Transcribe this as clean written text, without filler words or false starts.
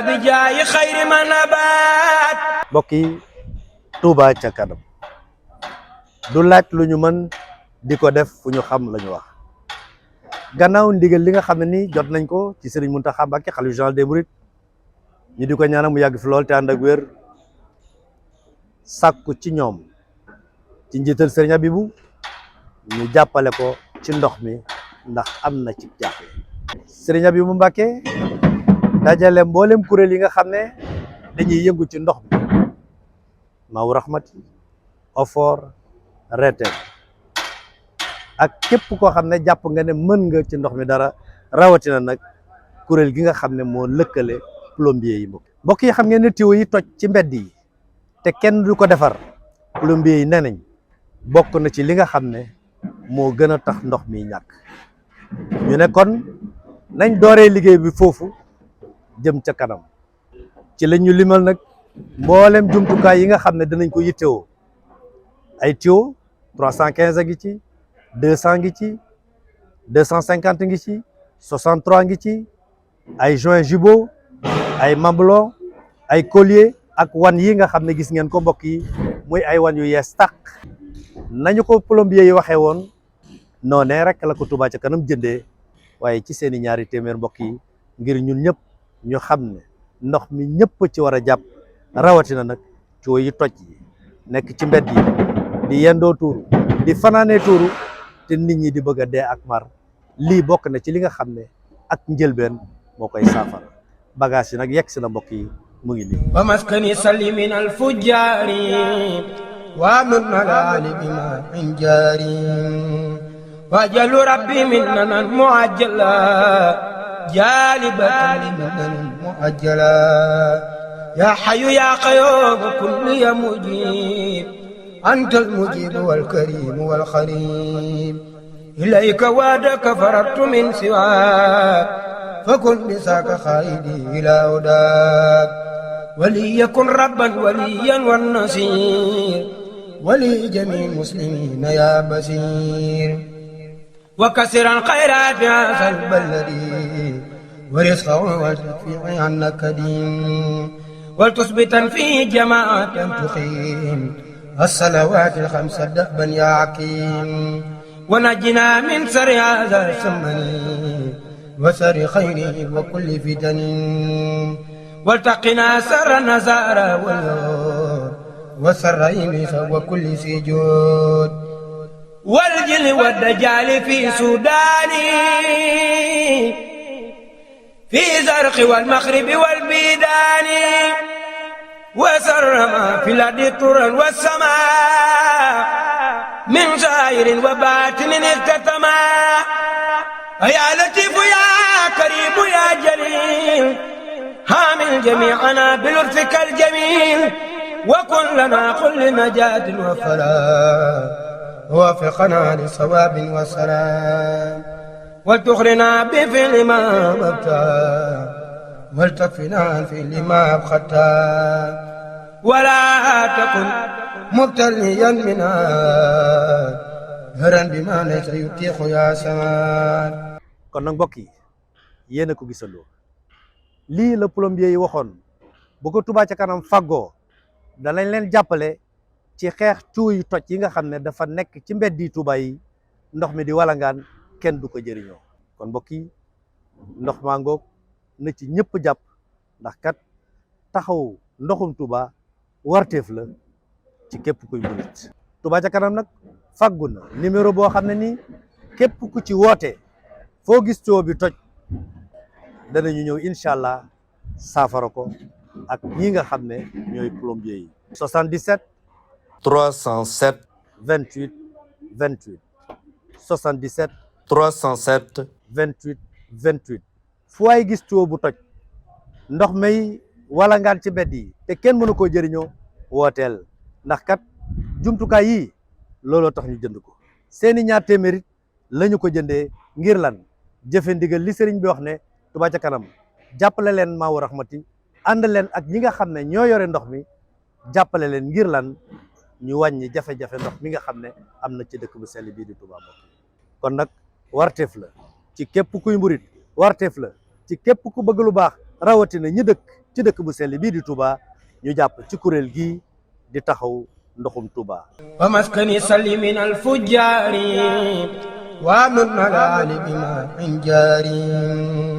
بجاي خير ما نبات. mbokk yi Touba ca kanam du laaj lu ñu mën di ko def fu ñu xam la ñu wax gannaaw ndigal li nga xam ne ni jot nañ ko ci Serigne Mountakha Mbacké xalifa général des mourides ñu di ko ñaanal mu yàgg fi lool te ànd ak wér sàkku ci ñoom ci njiital Serigne Abibou ñu jàppale ko ci ndox mi ndax am na ci jàppe Serigne Abibou Mbacké dajale mboolem kuréel yi nga xam ne dañuy yëngu ci ndox mi Maawu Rahmati Ofor Reten ak képp koo xam ne jàpp nga ne mën nga ci ndox mi dara rawatina nag kuréel gi nga xam ne moo lëkkale plombier yi mbokk yi xam ngeen ne tuyau yi toj ci mbedd yi te kenn du ko defar plombier yi nee nañ bokk na ci li nga xam ne moo gën a tax ndox mi ñàkk ñu ne kon nañ dooree liggéey bi foofu jëm ca kanam ci la ñu limal nag mboolem jumtukaay yi nga xam ne dinañ ko yittewoo ay tuyau 315 a ngi ci 200 ngi ci 250 ngi ci 63 ngi ci ay joint jubot ay mamelon ay collier ak wan yi nga xam ne gis ngeen ko mbokk yi muy ay wan yu yees tàq nañu ko plombier yi waxee woon noonee rek la ko Touba ca kanam jëndee waaye ci seeni ñaari téeméer mbokk yi ngir ñun ñëpp ñu xam ne ndox mi ñëpp ci war a jàpp rawatina nag tuyau yi toj yi nekk ci mbedd yi di yendoo tuuru di fanaanee tuuru te nit ñi di bëgg a dee ak mar lii bokk na ci li nga xam ne ak njëlbeen moo koy saafara bagage yi nag yegg si na mbokk yi mu ngi nii wa maskani salli min al fujjaari wa min malaali bima injaari wa jalu rabbi min nanan muajjala جالبة لمن مؤجلا يا حي يا قيوم كل يا مجيب أنت المجيب والكريم والخريم إليك وعدك فررت من سواك فكن بساك خائدي إلى هداك وليكن ربا وليا والنصير ولي جميع المسلمين يا بصير وكسر الخيرات هذا البلد ورزقه والتدفيع عنك دين ولتثبتا فيه جماعة تقيم الصلوات الخمس دأبا يا عكيم ونجنا من سر هذا السمن وسر خيره وكل فتن والتقنا سر النزار والنور وسر إبليس وكل سجود والجل والدجال في سوداني في زرق والمغرب والبيدان وسر ما في الأرض طرا والسماء من زائر وباطن اختتما يا لطيف يا كريم يا جليل حامل جميعنا بلطفك الجميل وكن لنا كل نجاة وفلاح وافقنا لصواب وسلام وتخرنا بفعل ما أبقى والتكفنا عن فعل ما أبختا ولا تكن مبتليا منا هرا بما ليس يتيح يا سمان kon nag mbokk yi yéen a ko gisandoo lii la plombier yi waxoon bu ko Touba ca kanam faggoo danañ leen jàppale ci xeex tuyau yu toj yi nga xam ne dafa nekk ci mbeddi Touba yi ndox mi di walangaan kenn du ko jëriñoo kon mbokk yi ndox maa ngoog na ci ñëpp jàpp ndax kat taxaw ndoxum Touba warteef la ci képp kuy murit Touba ca kanam nag faggu na numéro boo xam ne nii képp ku ci woote foo gis tuyau bi toj danañu ñëw incha allah saafara ko ak ñi nga xam ne ñooy plombier yi 77 307 28 28 77 307 28 28 fu waay gis tuyau bu toj ndox may wala ngaan ci mbedd yi te kenn mënu koo jëriñoo wooteel ndax kat jumtukaay yi looloo tax ñu jënd ko seeni ñaar téeméer lañu ko jëndee ngir lan jëfe ndigal li sëriñ bi wax ne Touba ca kanam jàppale leen Maawu Rahmati ànd leen ak ñi nga xam ne ñoo yore ndox mi jàppale leen ngir lan ñu wàññi jafe-jafe ndox mi nga xam ne am na ci dëkk bu sell bii di Touba mbokk kon nag warteef la ci képp kuy mburit warteef la ci képp ku bëgg lu baax rawatina ñi dëkk ci dëkk bu sell bii di Touba ñu jàpp ci kuréel gi di taxaw ndoxum Touba. wa maskani salli min al fujjaari wa nun ala bima in jaari